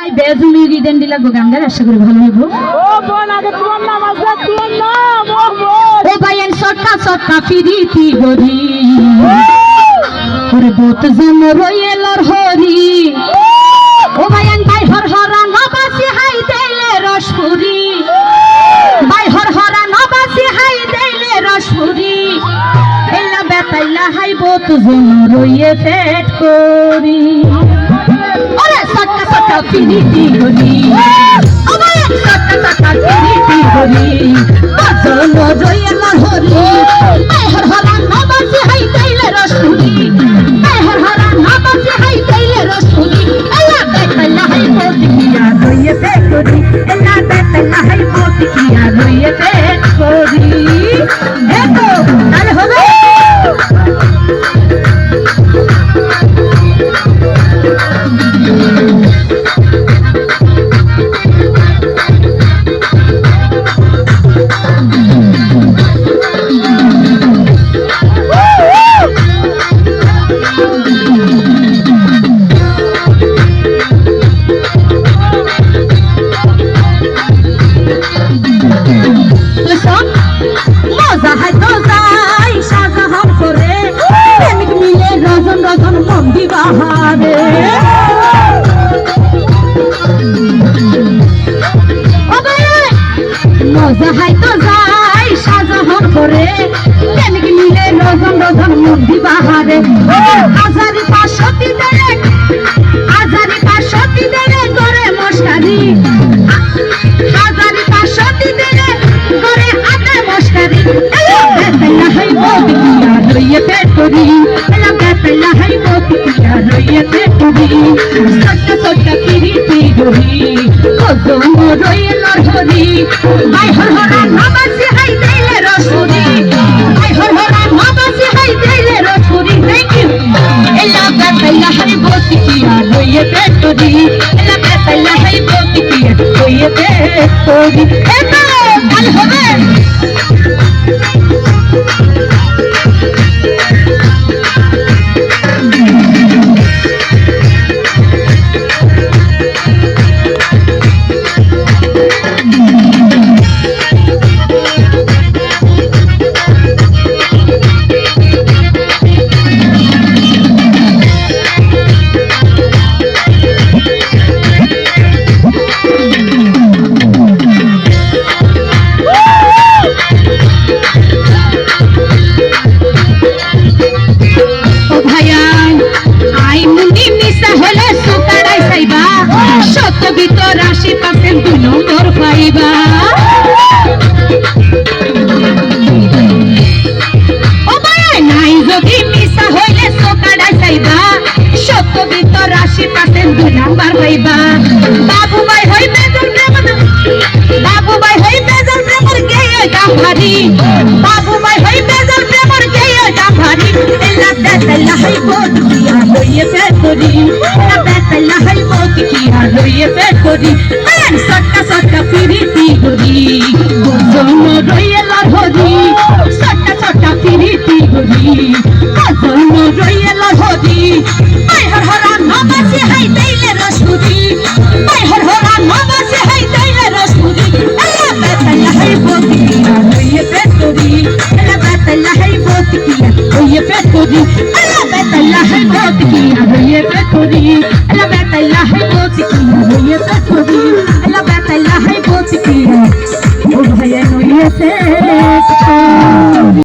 বেজুমি রিদেন দিলা গো গান গায় আশা করি ভালো হইব। ও বোন আগে তোমার নাম আছে তোমার নাম ও বোন ও ভাইয়েন সটকা সটকা ফিরিতি গরি ওরে বোত জম রয়েলর হরি ও ভাইয়েন ভাই হর হরা নবাসি হাই দেলে রসপুরি ভাই হর হরা নবাসি হাই দেলে রসপুরি এলা বেতাইলা হাই বোত জম রয়ে পেট করি ওরে সটকা সটকা ফিরিতি গরি ও ভাইয়েন সটকা সটকা ফিরিতি গরি জম রয়েলর হরি ভাই হর হরা নবাসি হাই দেলে রসপুরি ভাই হর হরা নবাসি হাই দেলে রসপুরি এলা বেতাইলা হাই বোত কিয়া রয়ে পেট করি এলা বেতাইলা হাই বোত কিয়া রয়ে পেট করি এতো তাহলে হবে মজা হয় তো যাই শাহজাহান করে প্রেমিক মিলে রজন রজন মন্দি বাহারে মজা হয় তো যাই শাহজাহান করে প্রেমিক মিলে রজন রজন মন্দি বাহারে হাজারি পাঁচশতি দেরে হাজারি পাঁচশতি দেরে করে মস্কারি হাজারি পাঁচশতি দেরে করে আদে মস্কারি এলা বেতাইলা হাই বোত কিয়া রইয়ে পেট করি এলা বেতাইলা হাই বোত কিয়া রইয়ে পেট করি সটকা সটকা ফিরিতি গরি কদম রইয়ে লড়হরি ভাই হর হরা নবাসি হাই দেলে রসপুরি ভাই হর হরা নবাসি হাই দেলে রসপুরি থ্যাংক ইউ এলা বেতাইলা হাই বোত কিয়া রইয়ে পেট করি এলা বেতাইলা হাই বোত কিয়া রইয়ে পেট করি এতো ভাল হবে ভিতর 80% 2 নম্বর পাইবা ও ভাই নাই যদি মিশা হইলে সোকাড়াই চাইবা সত্য ভিতর 80% 2 নম্বর পাইবা বাবু ভাই হই বেজল প্রেম বাবু ভাই হই বেজল প্রেমর গেয়ে দাম ভারী বাবু ভাই হই বেজল প্রেমর গেয়ে দাম ভারী এলা বেতাইলা হাই বোত কিয়া লইয়ে পেট করি এলা বেতাইলা হাই বোত কিয়া লইয়ে পেট করি আন সটকা সটকা ফিরিতি গরি জম রইয়ে লড়হরি সটকা সটকা ফিরিতি গরি জম রইয়ে লড়হরি ভাই হর হরা নবাসি হাই দেলে রসপুরি ভাই হর হরা নবাসি হাই দেলে রসপুরি এলা বেতাইলা হাই বোত কিয়া লইয়ে পেট করি এলা বেতাইলা হাই বোত কিয়া লইয়ে পেট করি এলা বেতাইলা হাই বোত কিয়া লইয়ে পেট করি